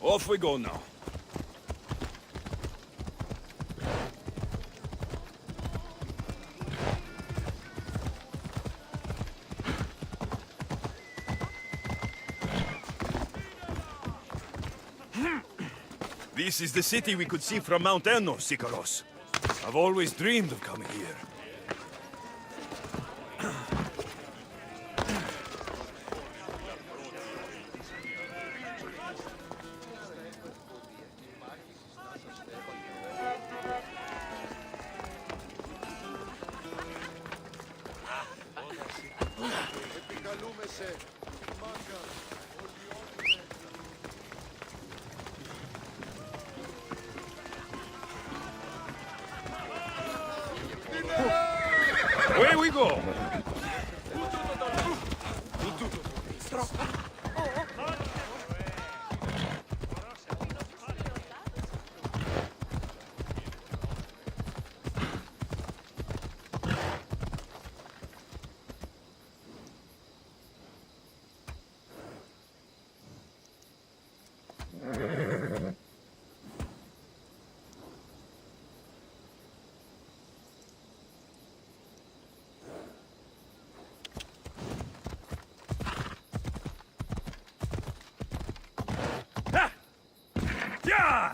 Off we go now. This is the city we could see from Mount Enno, Sikaros. I've always dreamed of coming here. Away we go! Yeah!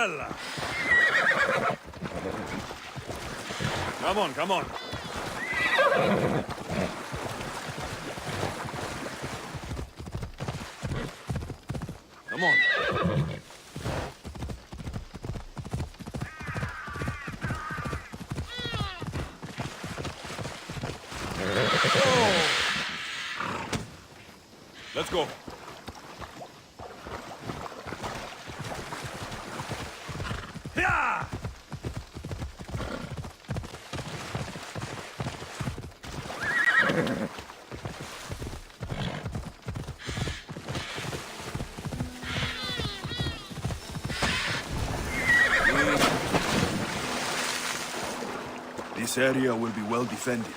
Ella. Come on, come on. Come on. Oh. Let's go. Yeah! This area will be well defended.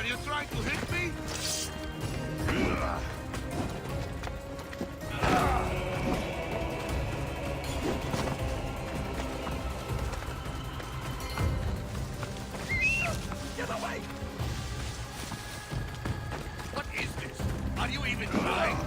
Are you trying to hit me? Get away! What is this? Are you even trying?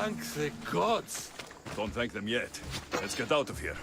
Thank the gods! Don't thank them yet. Let's get out of here.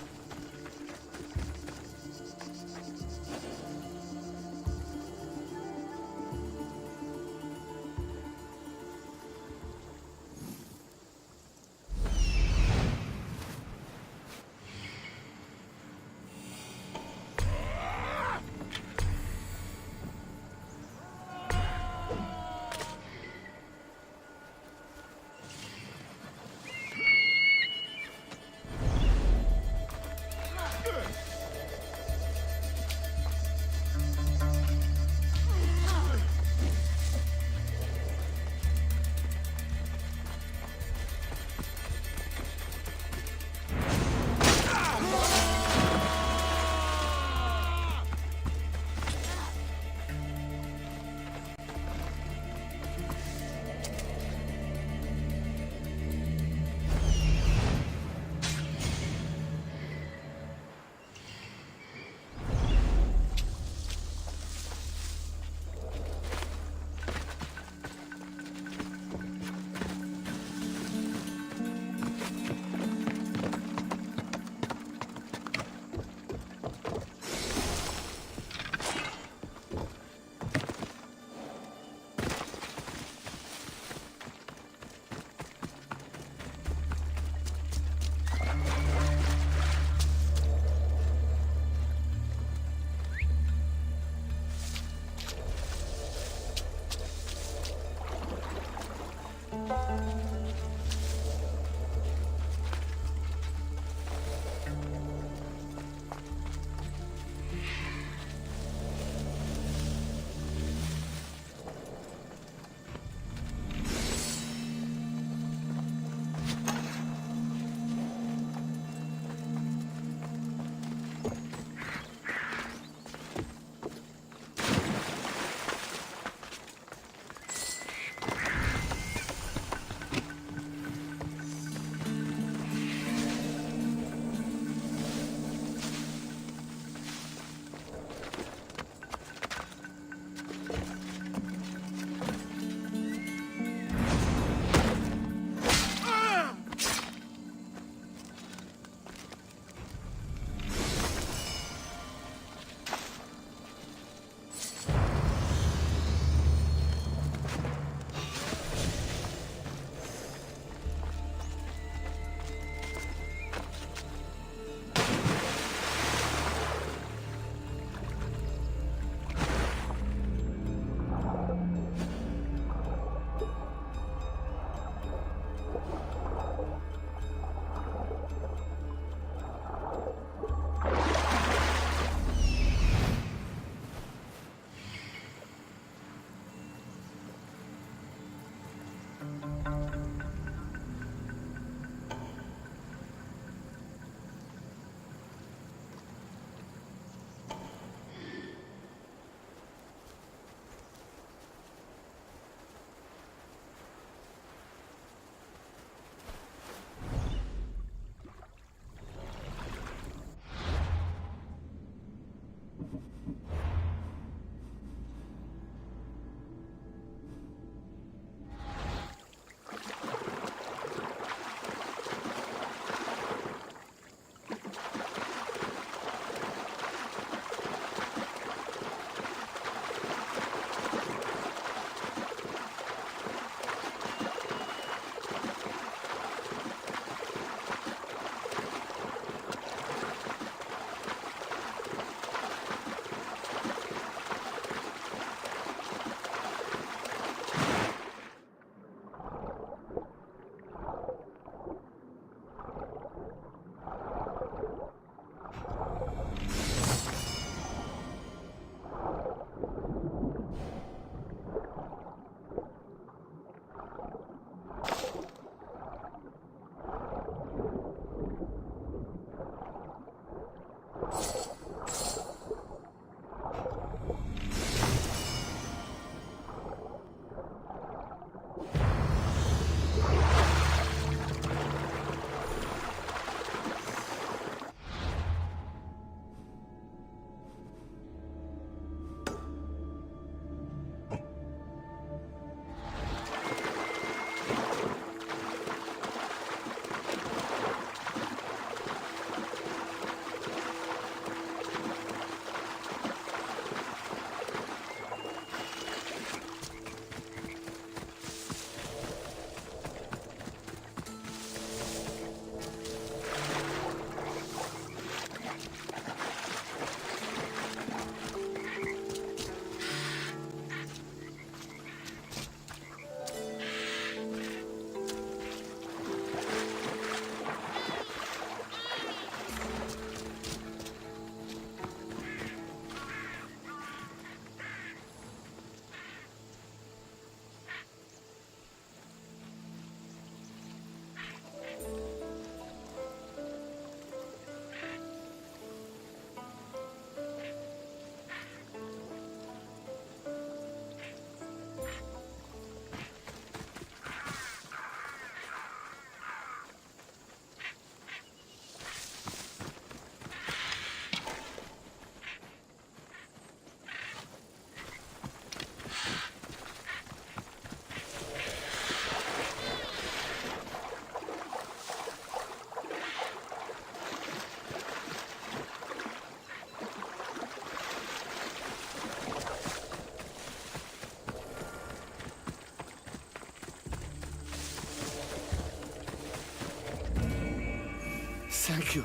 Thank you.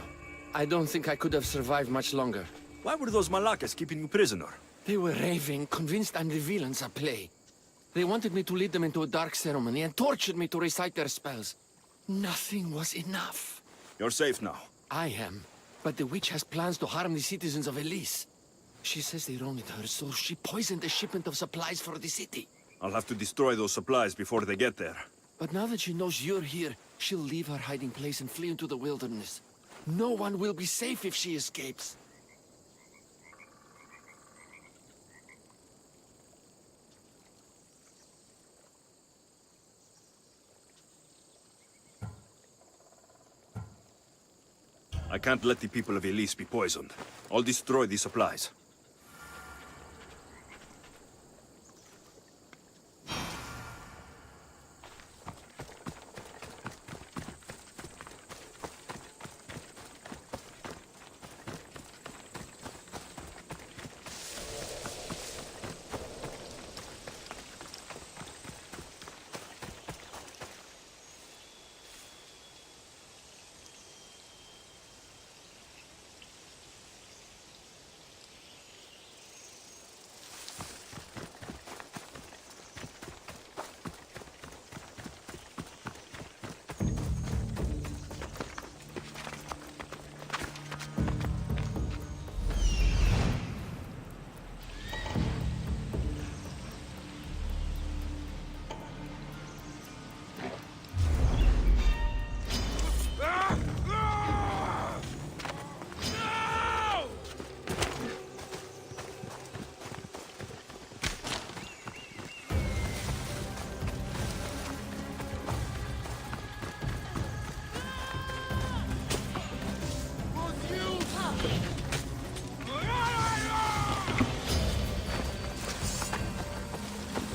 I don't think I could have survived much longer. Why were those Malakas keeping you prisoner? They were raving, convinced I'm the villains at play. They wanted me to lead them into a dark ceremony and tortured me to recite their spells. Nothing was enough. You're safe now. I am, but the witch has plans to harm the citizens of Elise. She says they wronged her, so she poisoned the shipment of supplies for the city. I'll have to destroy those supplies before they get there. But now that she knows you're here, she'll leave her hiding place and flee into the wilderness. No one will be safe if she escapes. I can't let the people of Elise be poisoned. I'll destroy the supplies.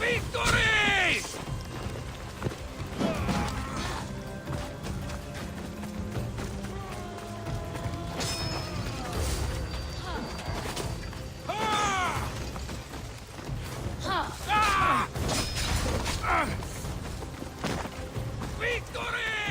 Victory! Victory!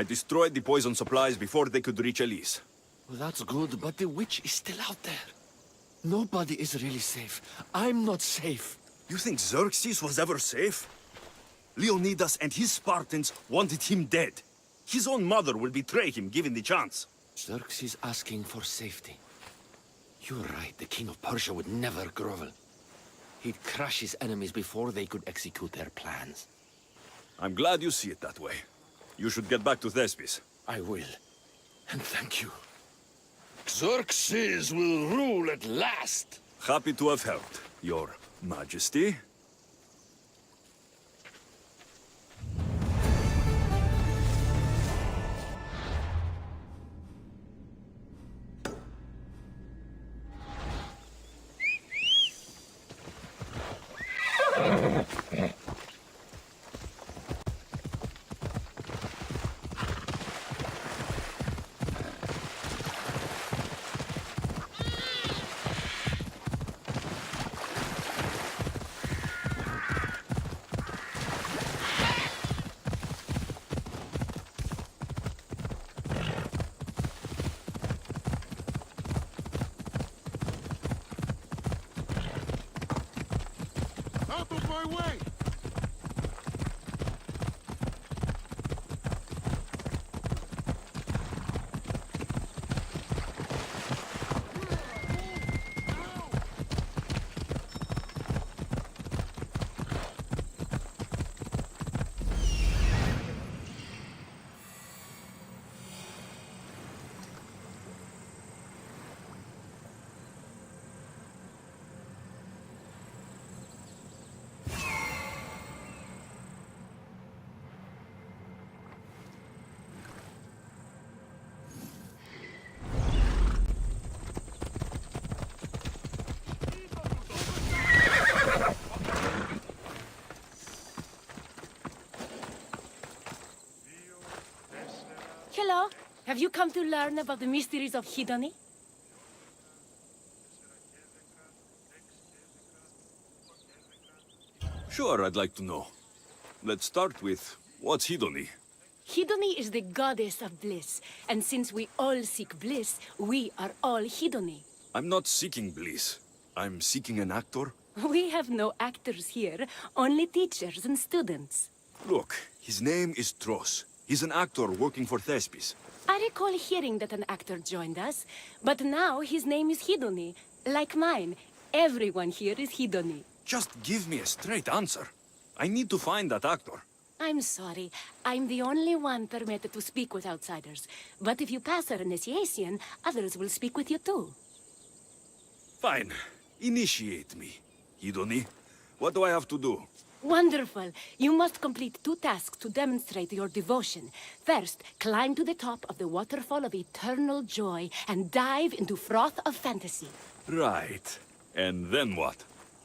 I destroyed the poison supplies before they could reach Elise. Well, that's good, but the witch is still out there. Nobody is really safe. I'm not safe. You think Xerxes was ever safe? Leonidas and his Spartans wanted him dead. His own mother will betray him given the chance. Xerxes asking for safety. You're right, the king of Persia would never grovel. He'd crush his enemies before they could execute their plans. I'm glad you see it that way. You should get back to Thespis. I will. And thank you. Xerxes will rule at last. Happy to have helped, Your Majesty. Out of my way! Hello. Have you come to learn about the mysteries of Hidoni? Sure, I'd like to know. Let's start with, what's Hidoni? Hidoni is the goddess of bliss, and since we all seek bliss, we are all Hidoni. I'm not seeking bliss. I'm seeking an actor. We have no actors here, only teachers and students. Look, his name is Tros. He's an actor working for Thespis. I recall hearing that an actor joined us, but now his name is Hidoni, like mine. Everyone here is Hidoni. Just give me a straight answer. I need to find that actor. I'm sorry. I'm the only one permitted to speak with outsiders. But if you pass our initiation, others will speak with you too. Fine. Initiate me. Hidoni, what do I have to do? Wonderful. You must complete 2 tasks to demonstrate your devotion. First, climb to the top of the waterfall of eternal joy and dive into froth of fantasy. Right. And then what?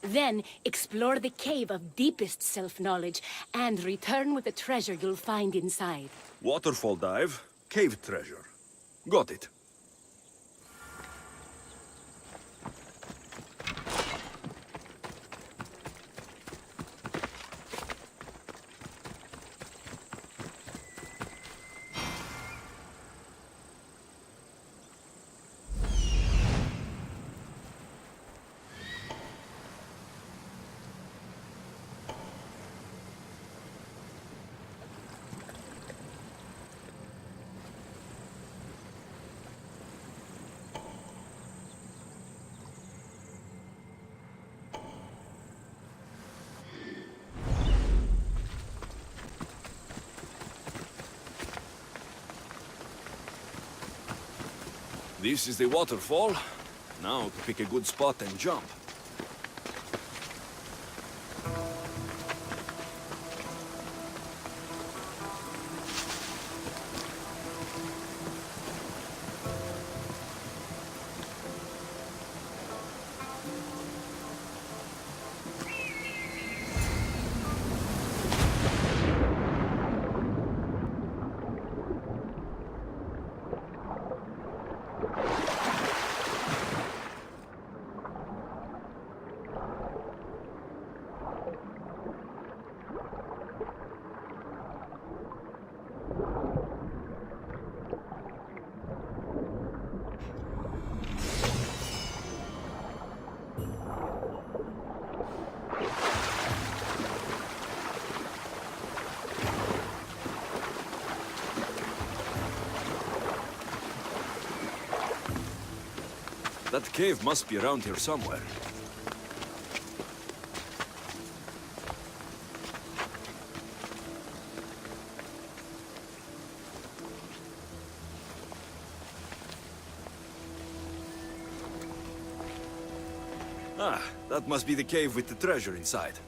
Then, explore the cave of deepest self-knowledge and return with the treasure you'll find inside. Waterfall dive, cave treasure. Got it. This is the waterfall. Now to pick a good spot and jump. That cave must be around here somewhere. Ah, that must be the cave with the treasure inside.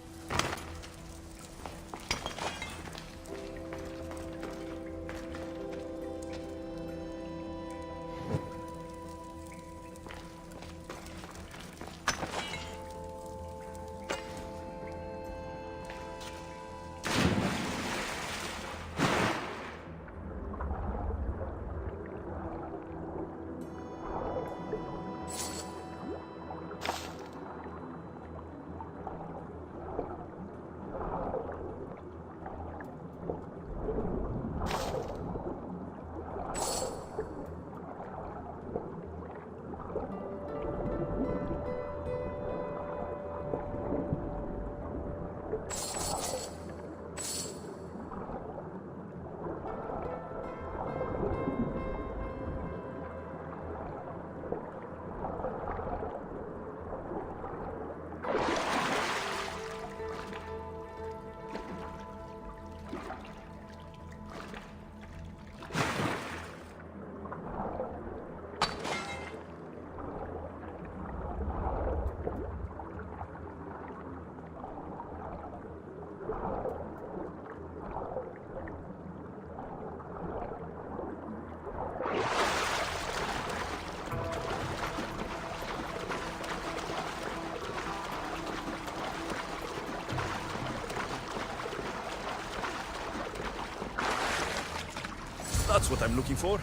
That's what I'm looking for.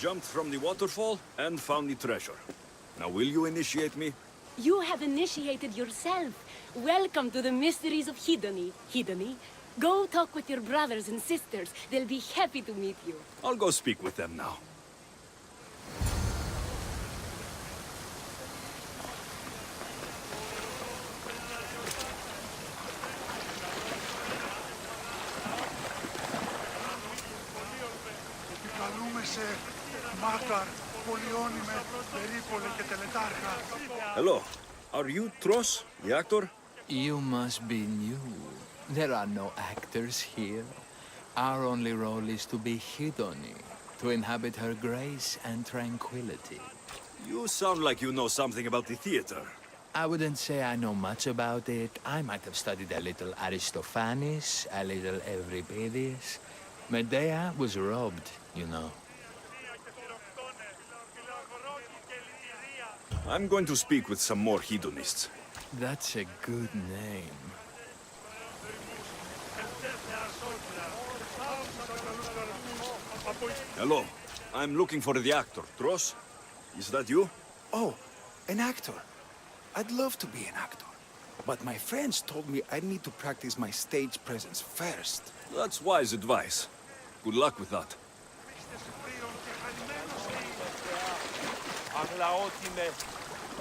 jumped from the waterfall and found the treasure. Now will you initiate me? You have initiated yourself. Welcome to the mysteries of Hedony. Hedony, go talk with your brothers and sisters. They'll be happy to meet you. I'll go speak with them now. Επικαλούμε σε Μάκαρ, πολυώνυμε, περίπολε και τελετάρχα. Hello. Are you Tros, the actor? You must be new. There are no actors here. Our only role is to be Hedony, to inhabit her grace and tranquility. You sound like you know something about the theater. I wouldn't say I know much about it. I might have studied a little Aristophanes, a little Euripides. Medea was robbed, you know. I'm going to speak with some more hedonists. That's a good name. Hello. I'm looking for the actor, Tros. Is that you? Oh, an actor. I'd love to be an actor. But my friends told me I need to practice my stage presence first. That's wise advice. Good luck with that.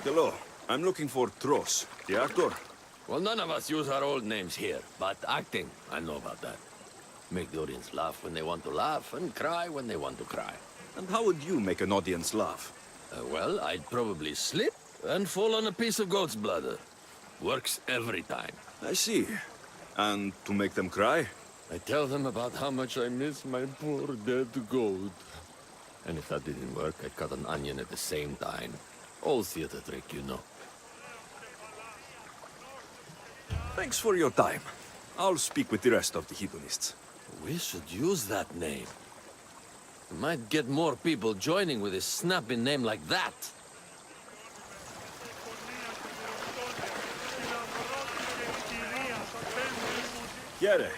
Hello. I'm looking for Tros, the actor. Well, none of us use our old names here, but acting, I know about that. Make the audience laugh when they want to laugh, and cry when they want to cry. And how would you make an audience laugh? Well, I'd probably slip and fall on a piece of goat's bladder. Works every time. I see. And to make them cry? I tell them about how much I miss my poor dead goat. And if that didn't work, I'd cut an onion at the same time. Old theater trick, you know. Thanks for your time. I'll speak with the rest of the hedonists. We should use that name. We might get more people joining with a snappy name like that. Here,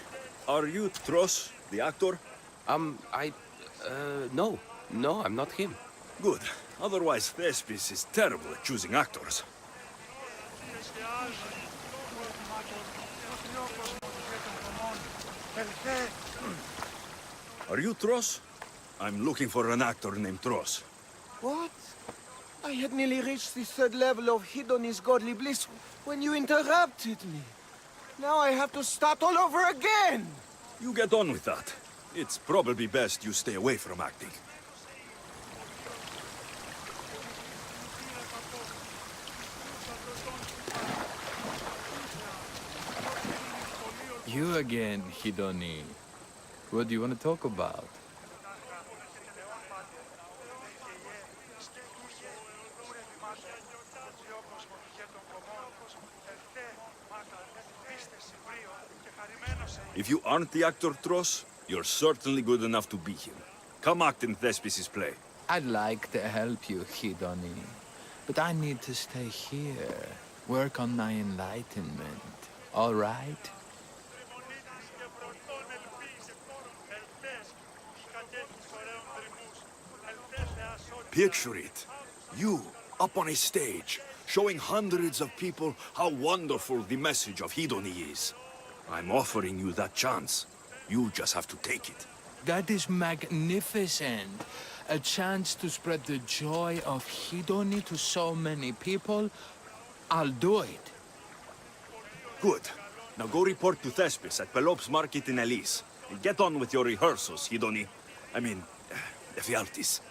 are you Tros, the actor? No, I'm not him. Good. Otherwise, Thespis is terrible at choosing actors. Are you Tros? I'm looking for an actor named Tros. What? I had nearly reached the third level of Hedony's godly bliss when you interrupted me. Now I have to start all over again! You get on with that. It's probably best you stay away from acting. You again, Hedony. What do you want to talk about? If you aren't the actor Tros, you're certainly good enough to be him. Come act in Thespis' play. I'd like to help you, Hedony. But I need to stay here. Work on my enlightenment. All right? Picture it. You, up on a stage, showing hundreds of people how wonderful the message of Hedony is. I'm offering you that chance. You just have to take it. That is magnificent. A chance to spread the joy of Hedony to so many people. I'll do it. Good. Now go report to Thespis at Pelops Market in Elise. And get on with your rehearsals, Hedony. I mean, Ephialtes.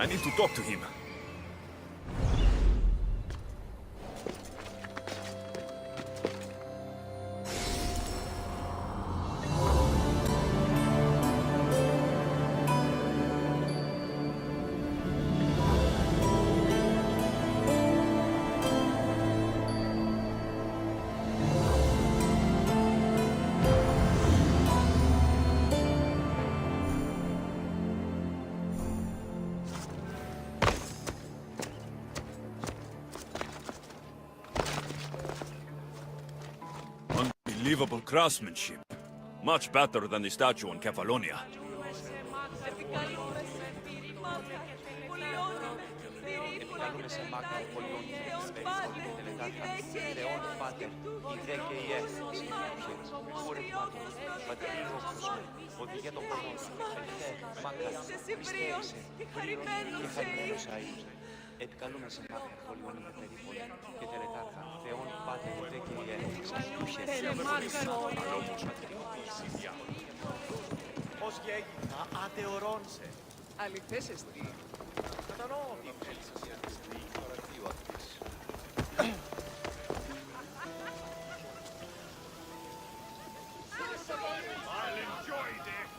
I need to talk to him. Unbelievable craftsmanship. Much better than the statue in Kefalonia. Επικαλούμε σε μάχη πολιών και περίπολη και τελετάρχα, Θεόν Πάτερ δε Κυριέ, Σαστούχε, Ως γέγινα ατεωρώνσε. αληθές εστί. Κατανοώ ότι θέλεις εσύ αντιστρή χωρατίου αυτής. I'll enjoy this.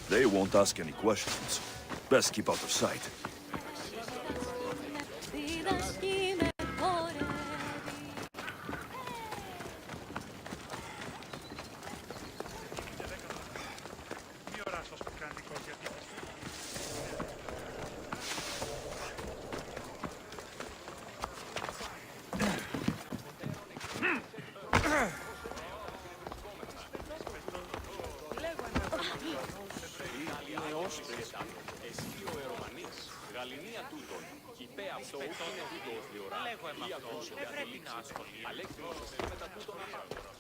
They won't ask any questions. Best keep out of sight.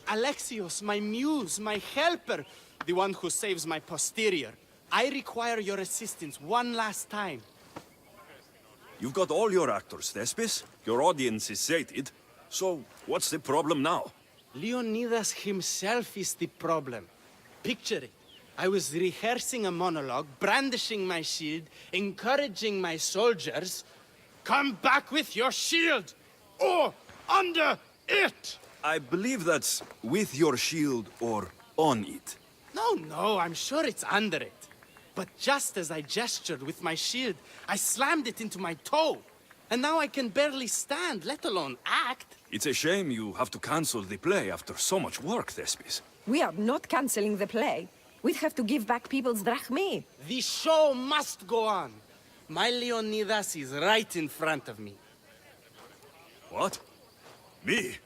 Alexios, my muse, my helper, the one who saves my posterior. I require your assistance one last time. You've got all your actors, Thespis. Your audience is sated. So, what's the problem now? Leonidas himself is the problem. Picture it. I was rehearsing a monologue, brandishing my shield, encouraging my soldiers. Come back with your shield! Or under it! I believe that's with your shield or on it. No, I'm sure it's under it. But just as I gestured with my shield, I slammed it into my toe. And now I can barely stand, let alone act. It's a shame you have to cancel the play after so much work, Thespis. We are not canceling the play. We'd have to give back people's drachmae. The show must go on. My Leonidas is right in front of me. What? Me?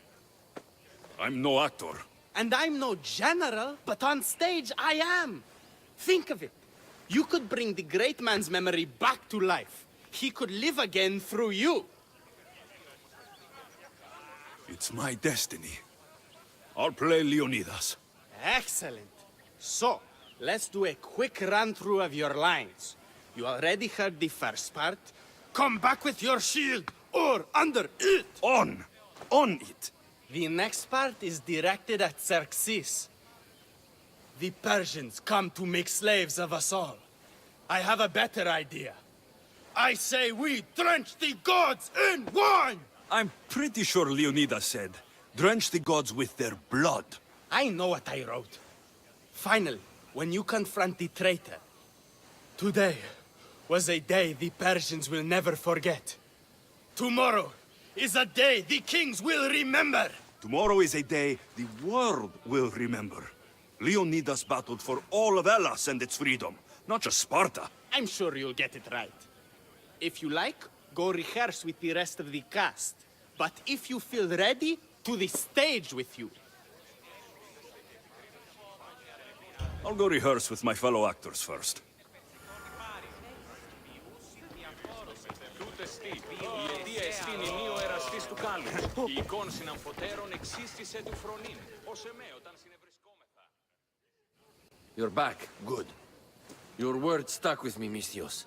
I'm no actor. And I'm no general, but on stage I am. Think of it. You could bring the great man's memory back to life. He could live again through you. It's my destiny. I'll play Leonidas. Excellent. So, let's do a quick run-through of your lines. You already heard the first part. Come back with your shield, or under it! On it! The next part is directed at Xerxes. The Persians come to make slaves of us all. I have a better idea. I say we drench the gods in wine! I'm pretty sure Leonidas said, drench the gods with their blood. I know what I wrote. Finally, when you confront the traitor, today was a day the Persians will never forget. Tomorrow is a day the kings will remember. Tomorrow is a day the world will remember. Leonidas battled for all of Hellas and its freedom, not just Sparta. I'm sure you'll get it right. If you like, go rehearse with the rest of the cast. But if you feel ready, to the stage with you. I'll go rehearse with my fellow actors first. You're back. Good. Your word stuck with me, Misthios.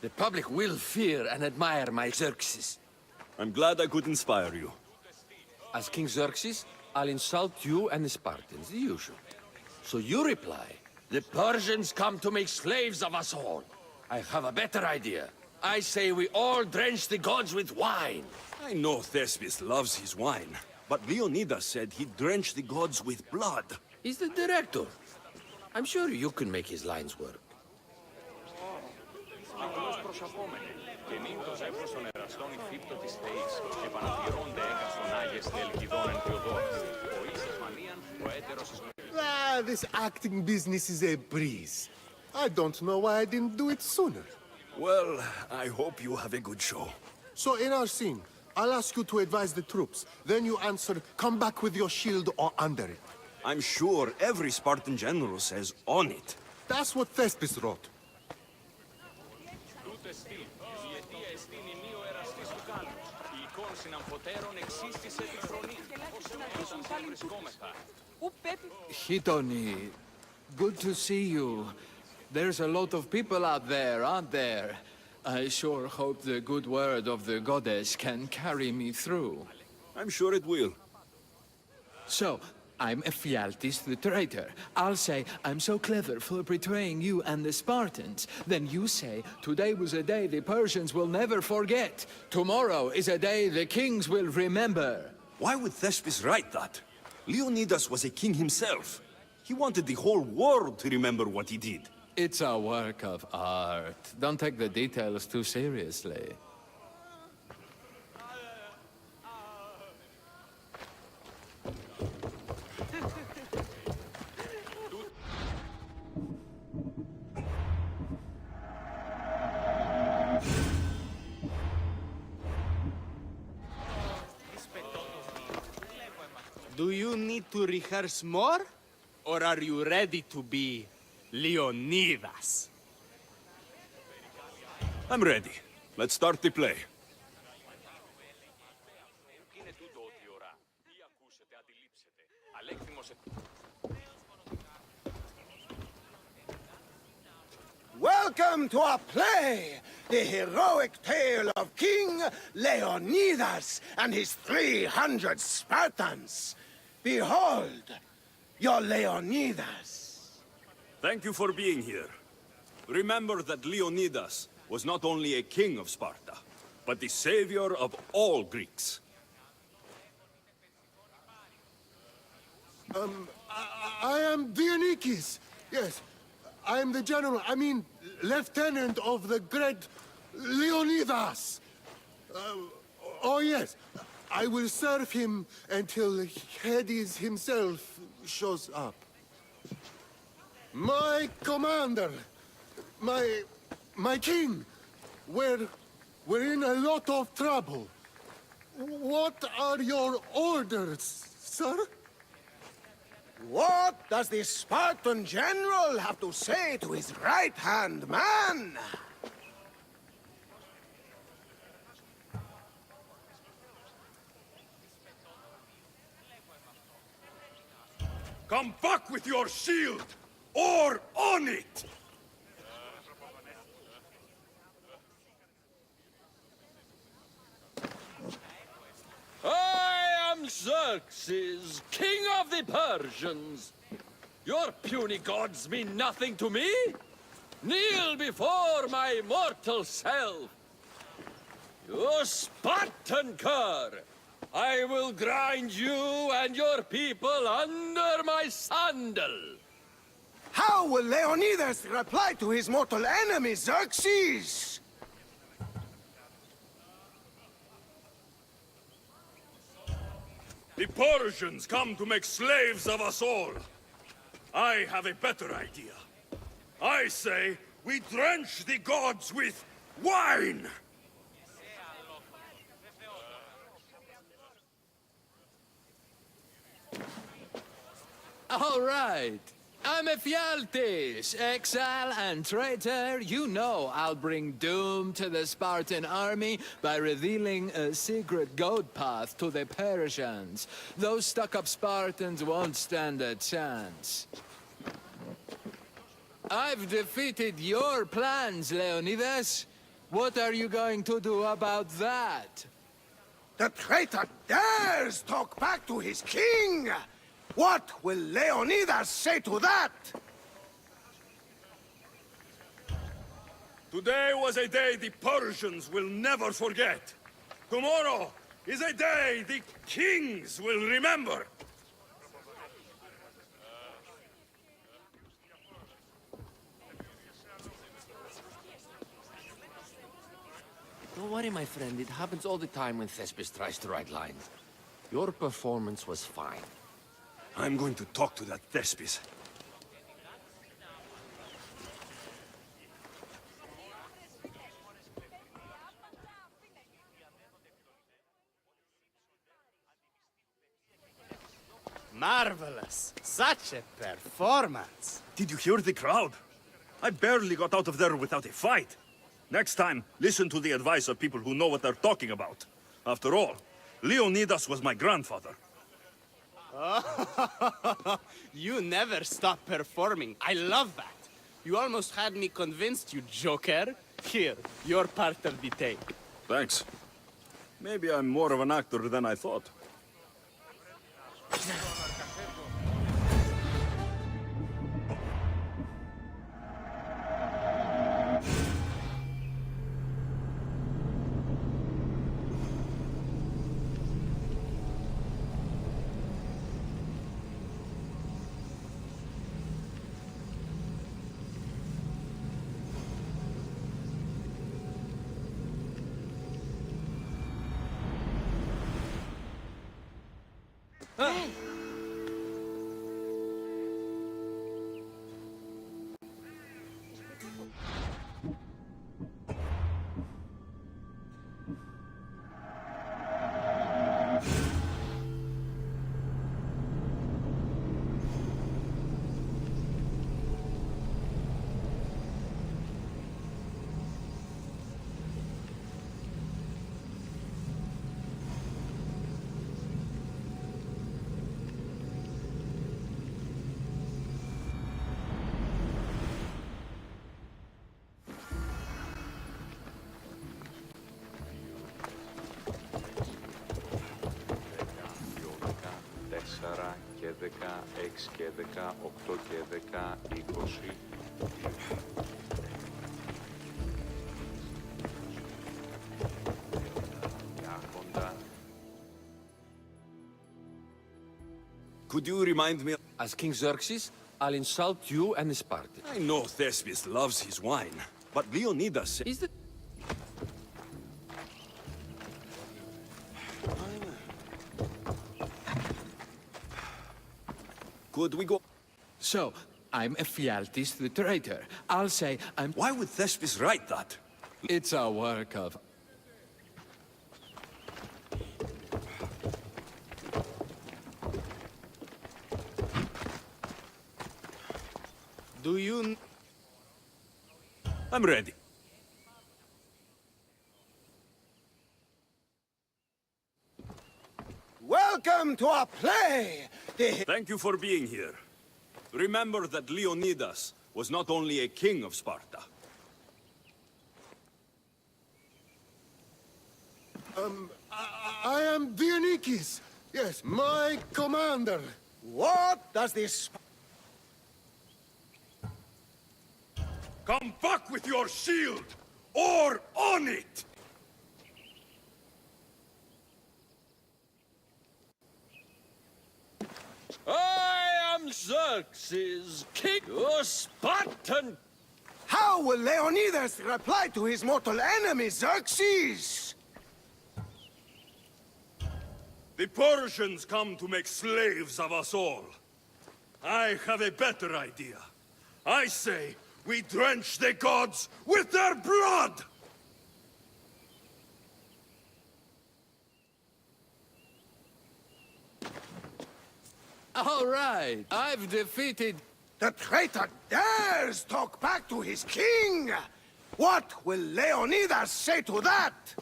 The public will fear and admire my Xerxes. I'm glad I could inspire you. As King Xerxes, I'll insult you and the Spartans, the usual. So you reply, the Persians come to make slaves of us all. I have a better idea. I say we all drench the gods with wine. I know Thespis loves his wine, but Leonidas said he'd drench the gods with blood. He's the director. I'm sure you can make his lines work. This acting business is a breeze. I don't know why I didn't do it sooner. Well, I hope you have a good show. So in our scene, I'll ask you to advise the troops. Then you answer, come back with your shield or under it. I'm sure every Spartan general says on it. That's what Thespis wrote. Hidoni, good to see you. There's a lot of people out there, aren't there? I sure hope the good word of the goddess can carry me through. I'm sure it will. So, I'm Ephialtes the traitor. I'll say, I'm so clever for betraying you and the Spartans. Then you say, today was a day the Persians will never forget. Tomorrow is a day the kings will remember. Why would Thespis write that? Leonidas was a king himself. He wanted the whole world to remember what he did. It's a work of art. Don't take the details too seriously. Do you need to rehearse more? Or are you ready to be Leonidas? I'm ready. Let's start the play. Welcome to our play, the heroic tale of King Leonidas and his 300 Spartans. Behold, your Leonidas. Thank you for being here. Remember that Leonidas was not only a king of Sparta, but the savior of all Greeks. I am Dionysus. Yes, I am the general, lieutenant of the great Leonidas. Oh yes, I will serve him until Hades himself shows up. My commander, my king, we're in a lot of trouble. What are your orders, sir? What does the Spartan general have to say to his right-hand man? Come back with your shield, or on it! I am Xerxes, king of the Persians. Your puny gods mean nothing to me. Kneel before my mortal self. You Spartan cur! I will grind you and your people under my sandal. How will Leonidas reply to his mortal enemy, Xerxes? The Persians come to make slaves of us all. I have a better idea. I say we drench the gods with wine! All right. I'm Ephialtes, exile and traitor. You know I'll bring doom to the Spartan army by revealing a secret goat path to the Persians. Those stuck-up Spartans won't stand a chance. I've defeated your plans, Leonidas. What are you going to do about that? The traitor dares talk back to his king! What will Leonidas say to that? Today was a day the Persians will never forget. Tomorrow is a day the kings will remember. Don't worry, my friend. It happens all the time when Thespis tries to write lines. Your performance was fine. I'm going to talk to that Thespis. Marvelous. Such a performance. Did you hear the crowd? I barely got out of there without a fight. Next time, listen to the advice of people who know what they're talking about. After all, Leonidas was my grandfather. You never stop performing. I love that. You almost had me convinced, you joker. Here, you're part of the tape. Thanks. Maybe I'm more of an actor than I thought. και 10, 6 και 10, 8 και 10, 20. Could you remind me? As King Xerxes, I'll insult you and the Spartans. I know Thespis loves his wine, but Leonidas... Is the... Could we go? So, I'm Ephialtes the traitor. I'll say I'm... Why would Thespis write that? It's a work of... Do you... I'm ready. Welcome to our play! Thank you for being here. Remember that Leonidas was not only a king of Sparta. I am Dionysus. Yes, my commander. What does this... Come back with your shield, or on it! I am Xerxes, king of Spartan! How will Leonidas reply to his mortal enemy, Xerxes? The Persians come to make slaves of us all. I have a better idea. I say we drench the gods with their blood! All right, I've defeated... The traitor dares talk back to his king! What will Leonidas say to that?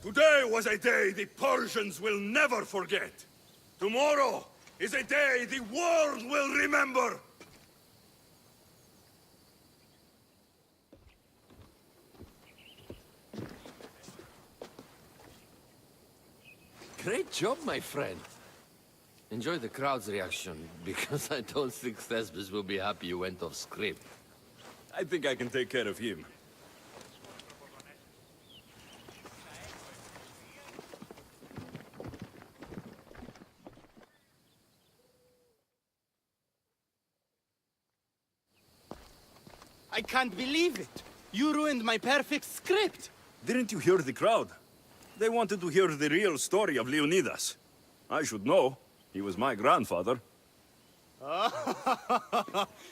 Today was a day the Persians will never forget. Tomorrow is a day the world will remember. Great job, my friend. Enjoy the crowd's reaction, because I don't think Thespis will be happy you went off script. I think I can take care of him. I can't believe it. You ruined my perfect script. Didn't you hear the crowd? They wanted to hear the real story of Leonidas. I should know. He was my grandfather.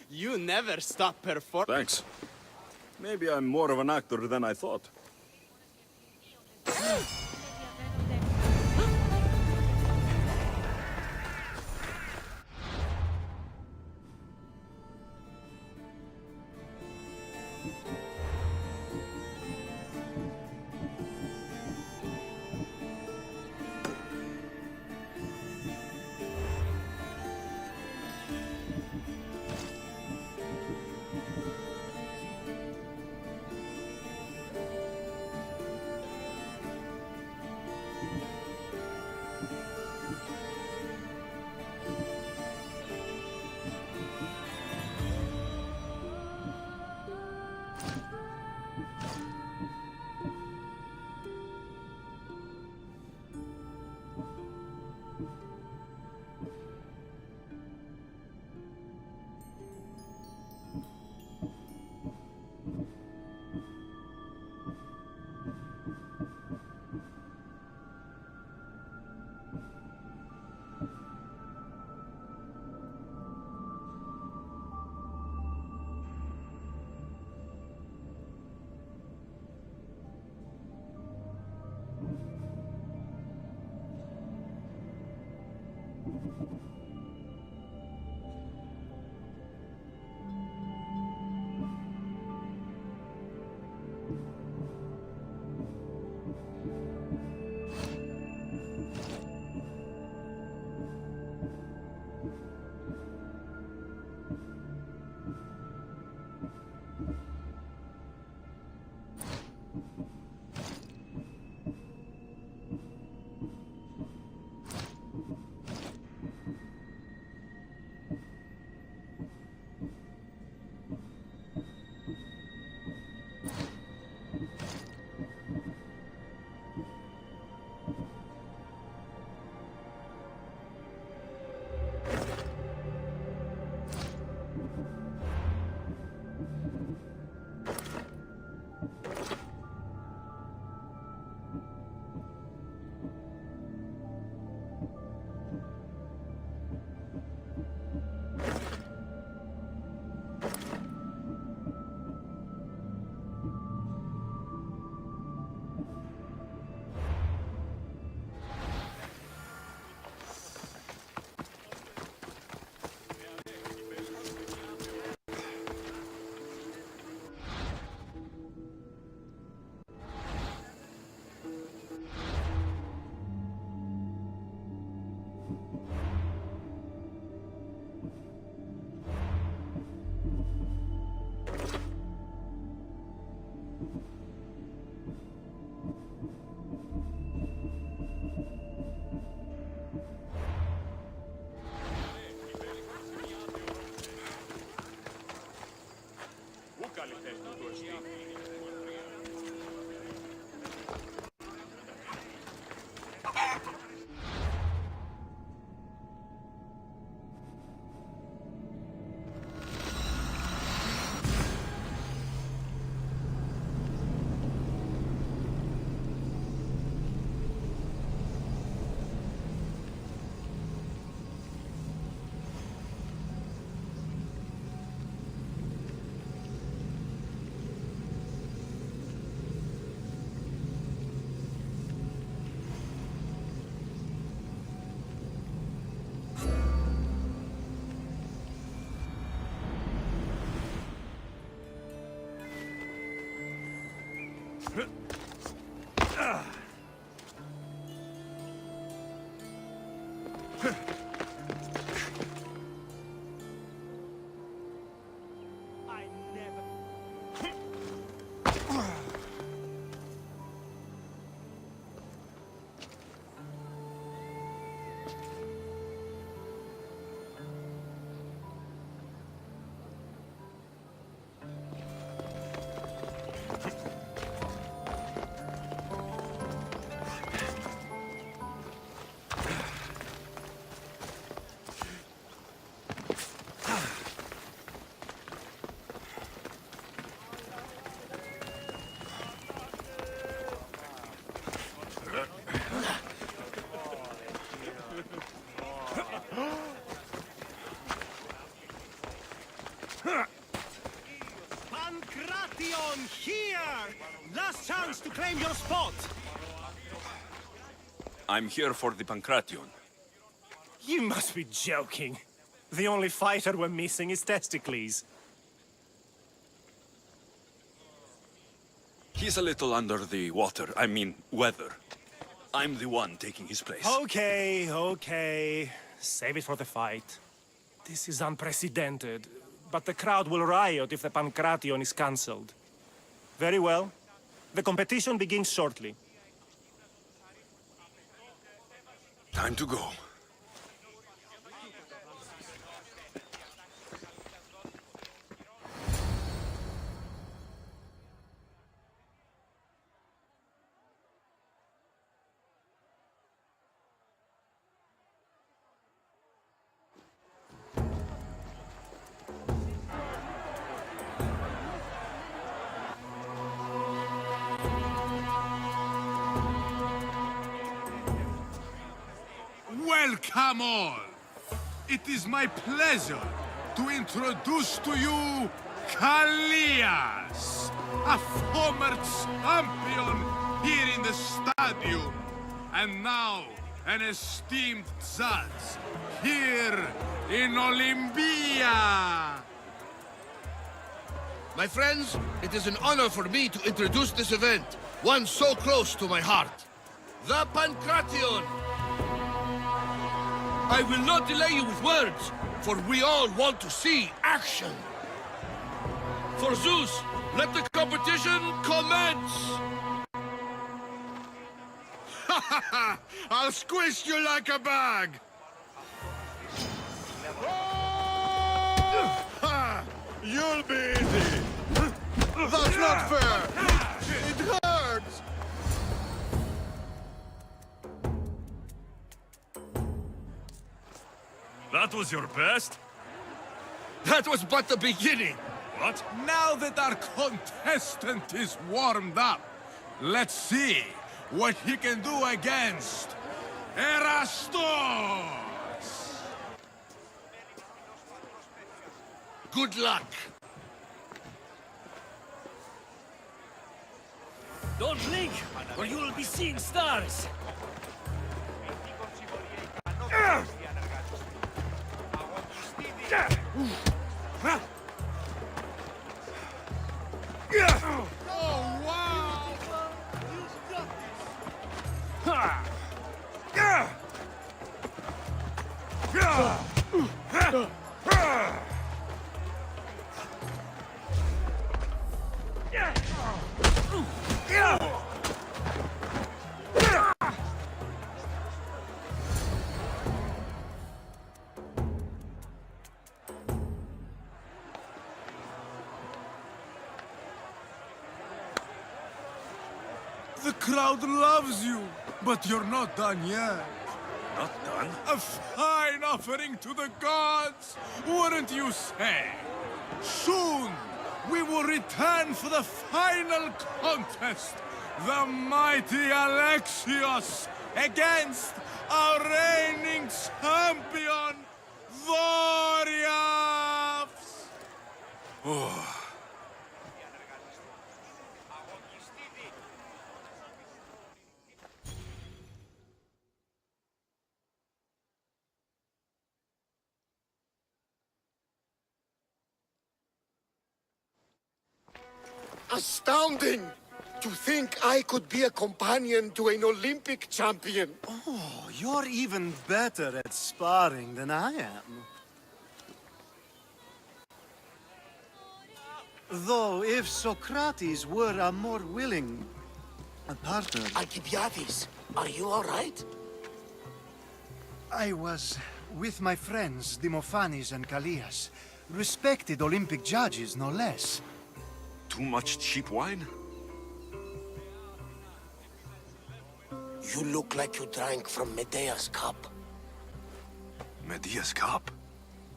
You never stop performing. Thanks. Maybe I'm more of an actor than I thought. Pancration, here! Last chance to claim your spot! I'm here for the Pancration. You must be joking. The only fighter we're missing is Testicles. He's a little under the water, I mean, weather. I'm the one taking his place. Okay, okay. Save it for the fight. This is unprecedented, but the crowd will riot if the Pancration is cancelled. Very well. The competition begins shortly. Time to go. Welcome all! It is my pleasure to introduce to you Kalias, a former champion here in the stadium, and now an esteemed judge here in Olympia. My friends, it is an honor for me to introduce this event, one so close to my heart. The Pancration! I will not delay you with words, for we all want to see action. For Zeus, let the competition commence! I'll squish you like a bag! You'll be easy! That's not fair! It hurts! That was your best? That was but the beginning! What? Now that our contestant is warmed up, let's see what he can do against Erastos! Good luck! Don't blink, or you will be seeing stars! Oh, wow! The crowd loves you, but you're not done yet. Not done? A fine offering to the gods, wouldn't you say? Soon, we will return for the final contest. The mighty Alexios against our reigning champion, Voriavs! Oh. Astounding! To think I could be a companion to an Olympic champion. Oh, you're even better at sparring than I am. Though, if Socrates were a more willing partner... Alcibiades, are you all right? I was with my friends, Demophanes and Callias. Respected Olympic judges, no less. Too much cheap wine? You look like you drank from Medea's cup. Medea's cup?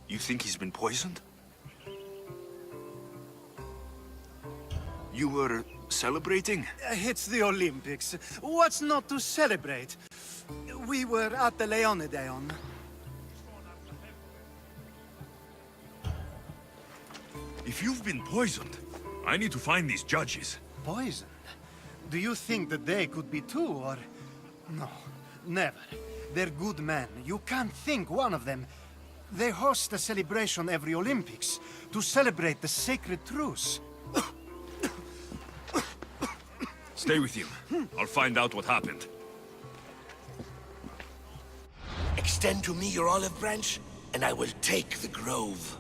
You think he's been poisoned? You were celebrating? It's the Olympics. What's not to celebrate? We were at the Leonideon. If you've been poisoned, I need to find these judges. Poisoned? Do you think that they could be too, or... No, never. They're good men. You can't think one of them. They host a celebration every Olympics to celebrate the sacred truce. Stay with him. I'll find out what happened. Extend to me your olive branch, and I will take the grove.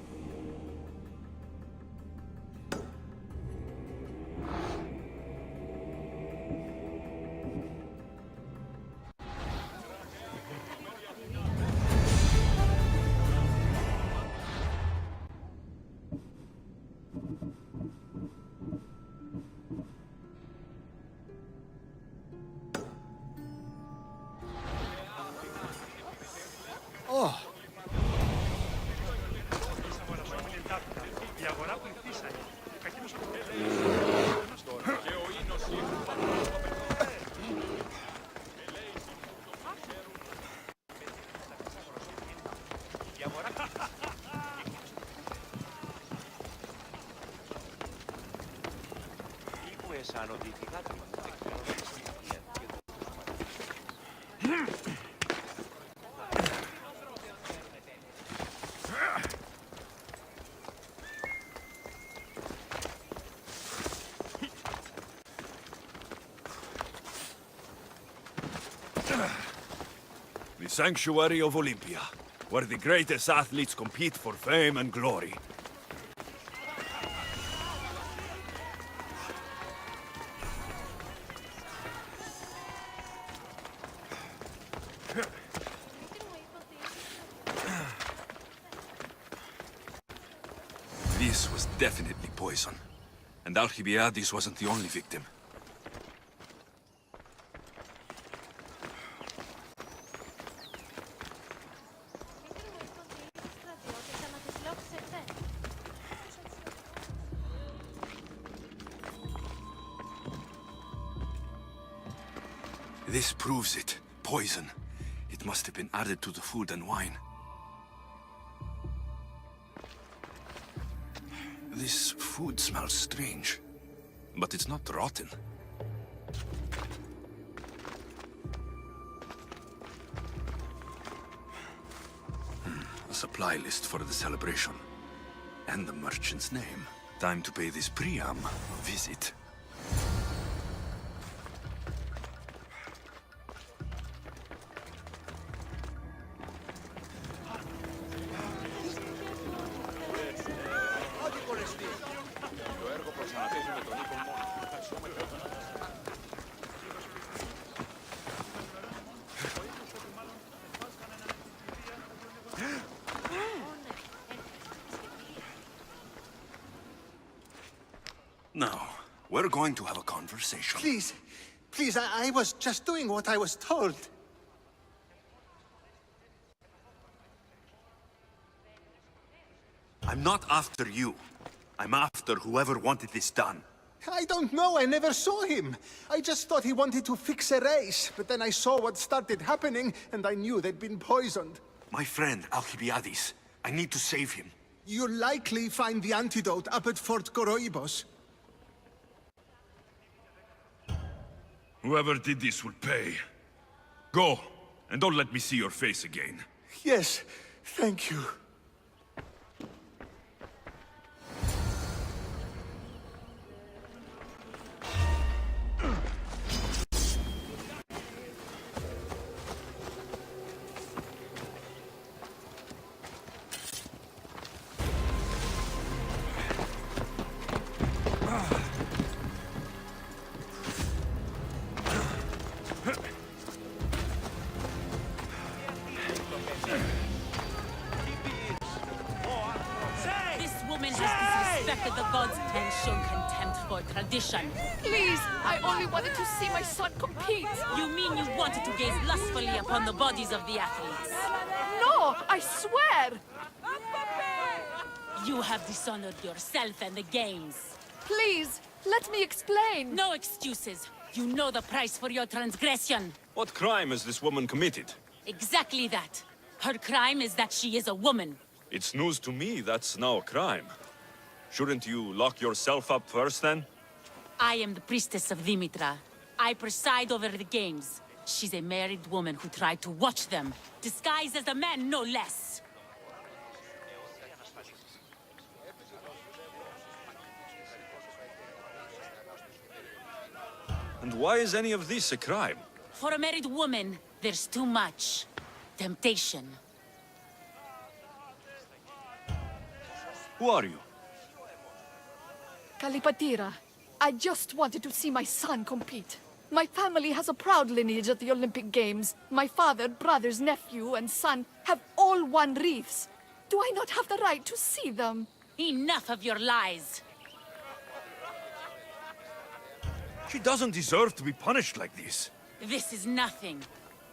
Oh. The sanctuary of Olympia, where the greatest athletes compete for fame and glory. This was definitely poison. And Alcibiades wasn't the only victim. This proves it. Poison. It must have been added to the food and wine. This food smells strange, but it's not rotten. A supply list for the celebration. And the merchant's name. Time to pay this Priam a visit. Now, we're going to have a conversation. Please, Please, I was just doing what I was told. I'm not after you. I'm after whoever wanted this done. I don't know, I never saw him. I just thought he wanted to fix a race, but then I saw what started happening, and I knew they'd been poisoned. My friend, Alcibiades. I need to save him. You'll likely find the antidote up at Fort Goroibos. Whoever did this will pay. Go, and don't let me see your face again. Yes, thank you. The gods and shown contempt for tradition. Please, I only wanted to see my son compete. You mean you wanted to gaze lustfully upon the bodies of the athletes? No, I swear! You have dishonored yourself and the games. Please, let me explain. No excuses. You know the price for your transgression. What crime has this woman committed? Exactly that. Her crime is that she is a woman. It's news to me that's now a crime. Shouldn't you lock yourself up first, then? I am the priestess of Dimitra. I preside over the games. She's a married woman who tried to watch them, disguised as a man, no less. And why is any of this a crime? For a married woman, there's too much temptation. Who are you? Kalipatira, I just wanted to see my son compete. My family has a proud lineage at the Olympic Games. My father, brothers, nephew, and son have all won wreaths. Do I not have the right to see them? Enough of your lies. She doesn't deserve to be punished like this. This is nothing.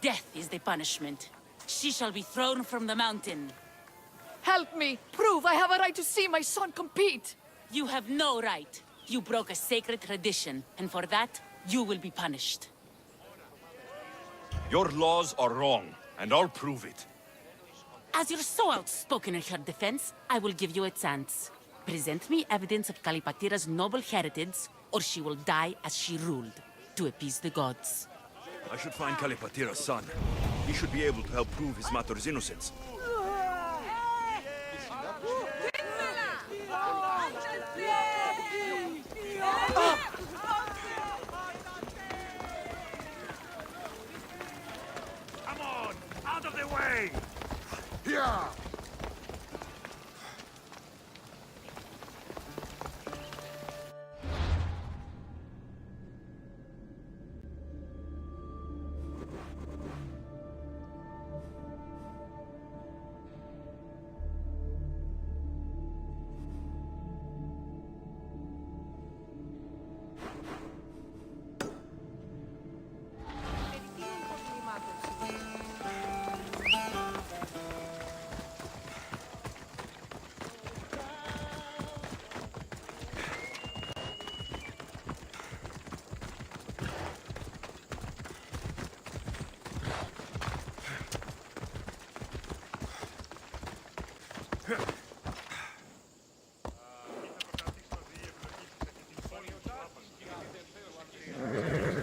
Death is the punishment. She shall be thrown from the mountain. Help me! Prove I have a right to see my son compete! You have no right. You broke a sacred tradition, and for that, you will be punished. Your laws are wrong, and I'll prove it. As you're so outspoken in her defense, I will give you a chance. Present me evidence of Kalipatira's noble heritage, or she will die as she ruled, to appease the gods. I should find Kalipatira's son. He should be able to help prove his mater's innocence. Come on, out of the way! Here!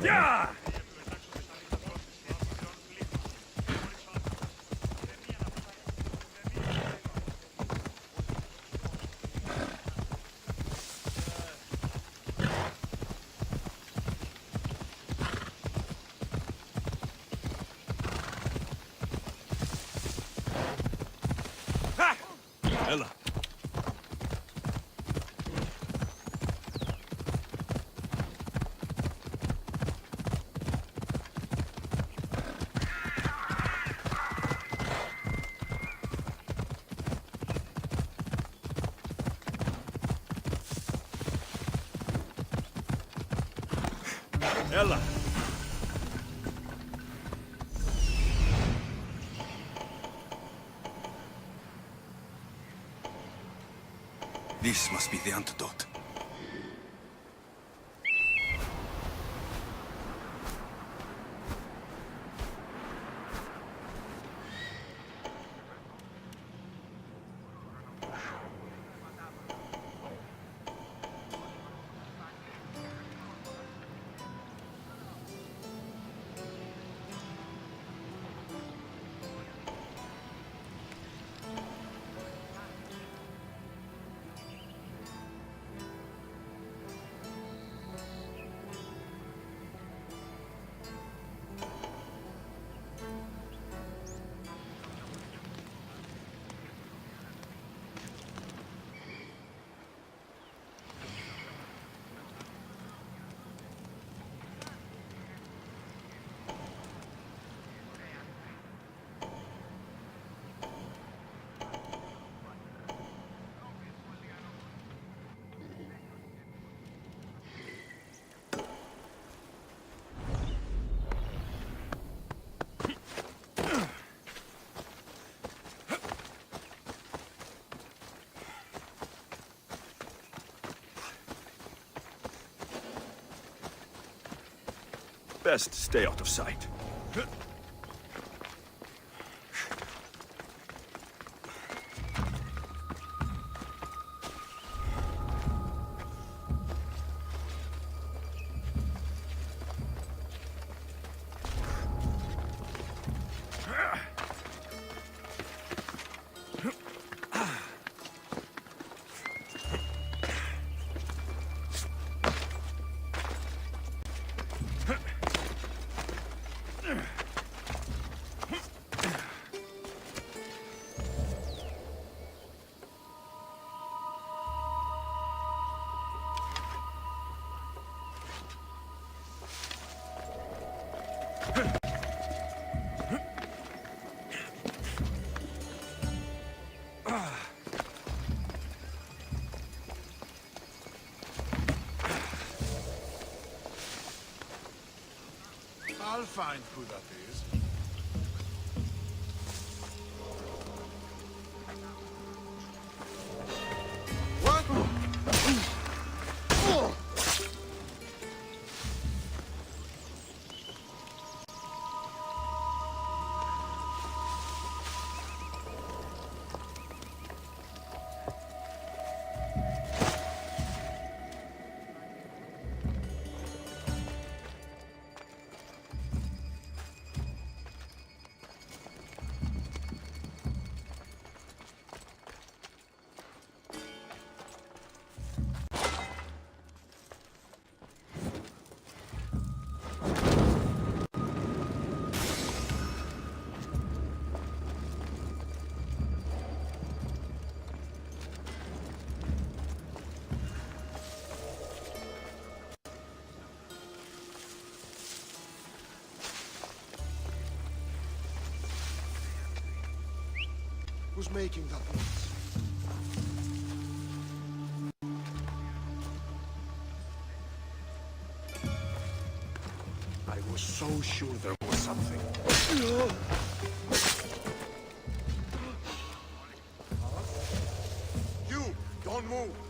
Yeah! Ha! Ella. Ella, This must be the antidote. Best stay out of sight. I'll find who that is. What? Who's making that noise? I was so sure there was something. You, don't move.